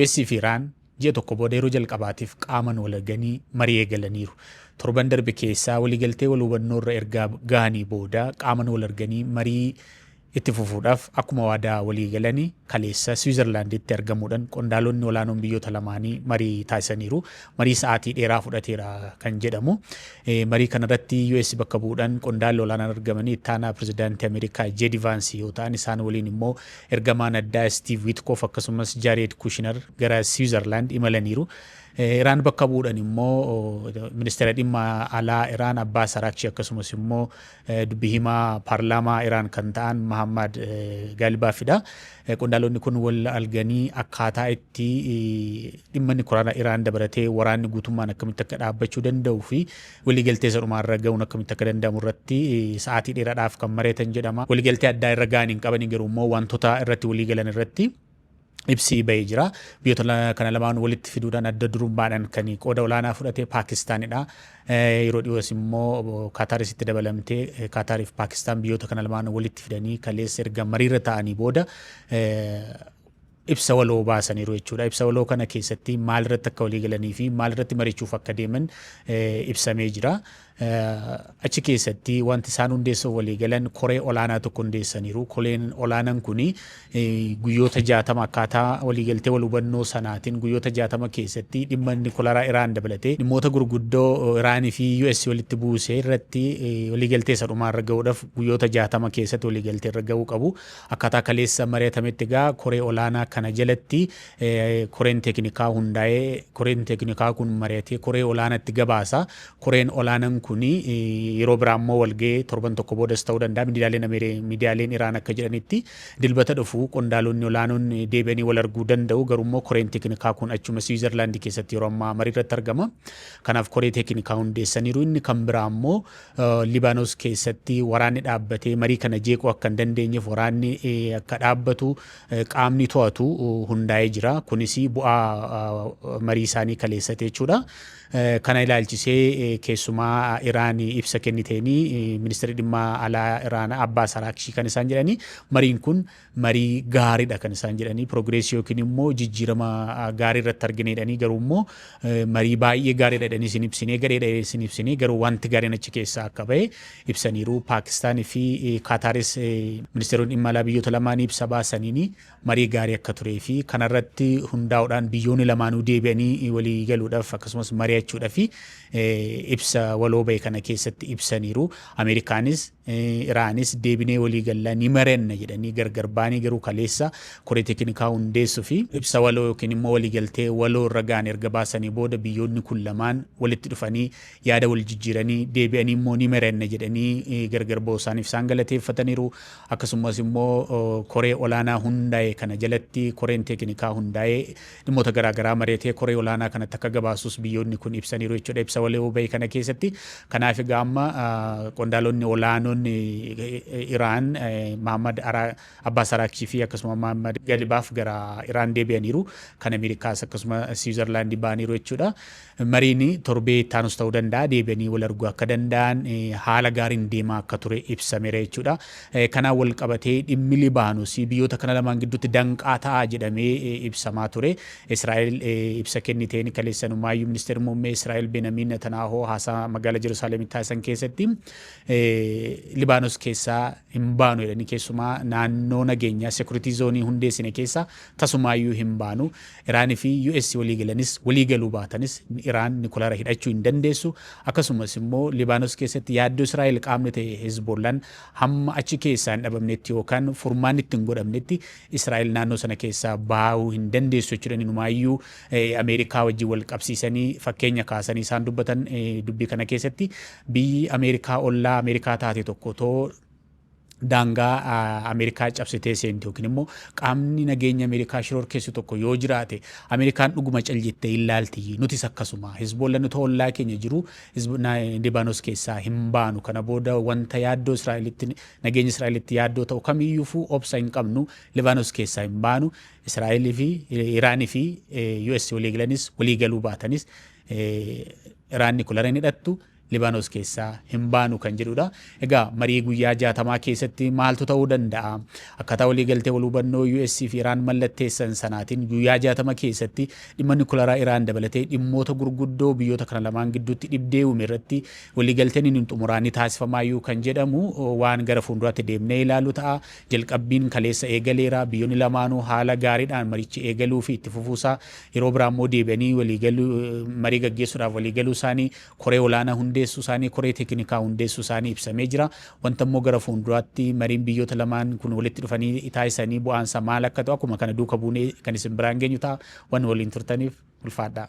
US fi Iraan ji'a tokko booda yeroo jalqabaatiif qaaman wal arganii marii eegalaniiru. Torban darbe keessaa waliigaltee wal hubannoo irra ergaa gahanii booda qaaman wal arganii marii itti fufuudhaaf akkuma waadaa walii galanii kaleessa Switzerlanditti argamuudhaan qondaalonni olaanoon biyyoota lamaanii marii taasisaniiru. Marii sa'aatii dheeraa fudhateera kan jedhamu. Marii kanarratti US bakka bu'uudhaan qondaalli olaanaan argamanii itti aanaa pirezidaantii Ameerikaa JD Vance yoo ta'an isaan waliin immoo ergamaan addaa Steve Witkoff akkasumas Jared Kushner gara Switzerland imalaniiru. Iraan bakka bu'uudhaan immoo ministeera dhimma alaa Iraan Abbas Araghchi akkasumas immoo dubbii himaa paarlaamaa Iraan kan ta'an Mohammad Galibaafidha. Qondaalonni kun wal arganii akkaataa itti dhimma nukilaaraa Iraan dabalatee waraanni guutummaan akkamitti akka dhaabbachuu danda'uu fi waliigaltee sadhumaarra gahuun akkamitti akka danda'amu irratti sa'aatii dheeraadhaaf kan mareetan jedhama. Waliigaltee addaa irra ga'anii hin qabanii garuu immoo wantoota irratti waliigalan irratti ibsi bahee jira. Biyyoota kana lamaan walitti fiduudhaan adda durummaadhaan kan qooda olaanaa fudhate Paakistaanidha. Yeroo dhiyoos immoo Kaataarisitti dabalamtee Kaataariif Paakistaan biyyoota kana lamaan walitti fidanii kaleessa erga mariirra ta'anii booda ibsa waloo baasaniiru jechuudha. Ibsa waloo kana keessatti maal irratti akka walii galanii fi maal irratti mariichuuf akka deeman ibsamee jira. Achi keessatti wanti isaan hundeessuuf walii galan koree olaanaa tokko hundeessaniiru. Koreen olaanaan kuni guyyoota 60 akkaataa waliigaltee wal hubannoo sanaatiin guyyoota 60 keessatti dhimma nukilaaraa Iraan dabalatee dhimmoota gurguddoo Iraanii fi US walitti buusee irratti waliigaltee sadhumaarra gahuudhaaf guyyoota 60 keessatti waliigaltee irra gahuu qabu. Akkaataa kaleessa mari'atametti egaa koree olaanaa kana jalatti koreen teeknikaa hundaa'ee koreen teeknikaa kun mari'atee koree olaanaatti gabaasa. Koreen olaanaan kuni yeroo biraa immoo walgahee torban tokko boodas ta'uu danda'a. Miidiyaaleen Iraan akka jedhanitti dilbata dhufu qondaalonni olaanoon deebi'anii wal arguu danda'u. Garuu immoo koreen teeknikaa kun achuma Switzerland keessatti yeroo ammaa marii irratti argama. Kanaaf koree teeknikaa hundeessaniiru. Inni kan biraa immoo Libaanos keessatti waraanni dhaabbatee marii kana jeequu akka hin dandeenyeef waraanni akka dhaabbatu qaamni to'atu hundaa'ee jira. Kunis bu'aa marii isaanii kaleessate jechuudha. Kana ilaalchisee keessumaa Iraan ibsa kenniteenii ministeerri dhimma alaa Iraan Abbas Araghchi kan isaan jedhanii mariin kun marii gaariidha kan isaan jedhanii progresii yookiin immoo jijjiirama gaarii irratti argineedhanii garuu immoo marii baay'ee gaariidha jedhanii isin ibsinee gareedha isin ibsinee garuu wanti gaariin achi keessaa akka ba'e ibsaniiru. Paakistaanii fi Kaataaris ministeeronni dhimma alaa biyyoota lamaanii ibsa baasaniini marii gaarii akka turee fi kanarratti hundaa'uudhaan biyyoonni lamaanuu deebi'anii walii galuudhaaf akkasumas mari'achuudhaaf ibsa waloo ba'e kana keessatti ibsaniiru. Ameerikaanis Iraanis deebinee walii gallaa ni marenna jedhanii gargar baanii garuu kaleessa koree teeknikaa hundeessuu fi ibsa waloo yookiin immoo walii galtee waloo irra ga'an erga baasanii booda biyyoonni kun lamaan walitti dhufanii yaada wal jijjiiranii deebi'anii immoo ni marenna jedhanii gargar ba'uu isaaniif isaan galateeffataniiru. Akkasumas immoo koree olaanaa hundaa'e kana jalatti koreen teeknikaa hundaa'e dhimmoota garaagaraa mari'atee koree olaanaa kanatti akka gabaasus biyyoonni kun ibsaniiru jechuudha ibsa waloo ba'e kana keessatti. Kanaaf egaa amma qondaalonni olaanoon Iraan Mohammad Abbas Araghchi fi akkasuma Mohammad Galibaaf gara Iraan deebi'aniiru. Kan Ameerikaas akkasuma Switzerland ba'aniiru jechuudha. Mariin torbee taanus ta'uu danda'a deebi'anii wal arguu akka danda'an haala gaariin deemaa akka ture ibsameera jechuudha. Kanaan wal qabatee dhimmi Libaanoos biyyoota kana lamaan gidduutti danqaa ta'a jedhamee ibsamaa ture. Israa'el ibsa kenniteen kaleessanumaayyuu ministeerri muummee Israa'el Benjamin Netanyaahuu haasaa magaalaa Yerusaalemitti taasisan keessatti Libaanos keessaa hin baanu jedhanii keessumaa naannoo nageenyaa security zoonii hundeessine keessaa tasumaayyuu hin baanu. Iraanii fi US walii galanis walii galuu baatanis Iraan nukilaaraa hidhachuu hin dandeessu. Akkasumas immoo Libaanos keessatti yaaddoo Israa'el qaamni ta'e Hezbollaan hamma achi keessaa hin dhabamnetti yookaan furmaan itti hin godhamnetti Israa'el naannoo sana keessaa baahuu hin dandeessu jechuudha. Inumaayyuu Ameerikaa wajjin wal qabsiisanii fakkeenya kaasanii isaan dubbatan dubbii kana keessatti biyyi Ameerikaa ollaa Ameerikaa taate tokko too daangaa Ameerikaa cabsitee seenti yookiin immoo qaamni nageenya Ameerikaa shororkeessu tokko yoo jiraate Ameerikaan dhuguma caljettee ilaalti. Nutis akkasuma Hezbollaan too ollaa keenya jiru Libaanos keessaa hin baanu. Kana booda wanta yaaddoo Israa'elitti nageenya Israa'elitti yaaddoo ta'u kamiyyuu obsa hin qabnu Libaanos keessaa hin baanu. Israa'elii fi Iraanii fi US walii galanis walii galuu baatanis Iraan nukilaaraa hin hidhattu. Libaanos keessaa hin baanu kan jedhudha. Egaa marii guyyaa 60 keessatti maaltu ta'uu danda'a? Akkaataa waliigaltee wal hubannoo US fi Iraan mallatteessan sanaatiin guyyaa 60 keessatti dhimma nukilaaraa Iraan dabalatee dhimmoota gurguddoo biyyoota kana lamaan gidduutti dhibdee uume irratti waliigalteen hin xumuraani taasifamaayyuu kan jedhamu waan gara fuulduraatti deemnee ilaalu ta'a. Jalqabbiin kaleessa eegaleera. Biyyoonni lamaanuu haala gaariidhaan marichi eegaluu fi itti fufuusaa yeroo biraa immoo deebi'anii waliigaluu marii gaggeessuudhaaf waliigaluu isaanii koree olaanaa hundeessuu isaanii koree teeknikaa hundeessuu isaanii ibsamee jira. Wanta immoo gara fuulduraatti mariin biyyoota lamaan kun walitti dhufanii taasisanii bu'aansa maal akka ta'u akkuma kana duuka buunee kan isin biraan geenyu ta'a. Waan waliin turtaniif ulfaadhaa.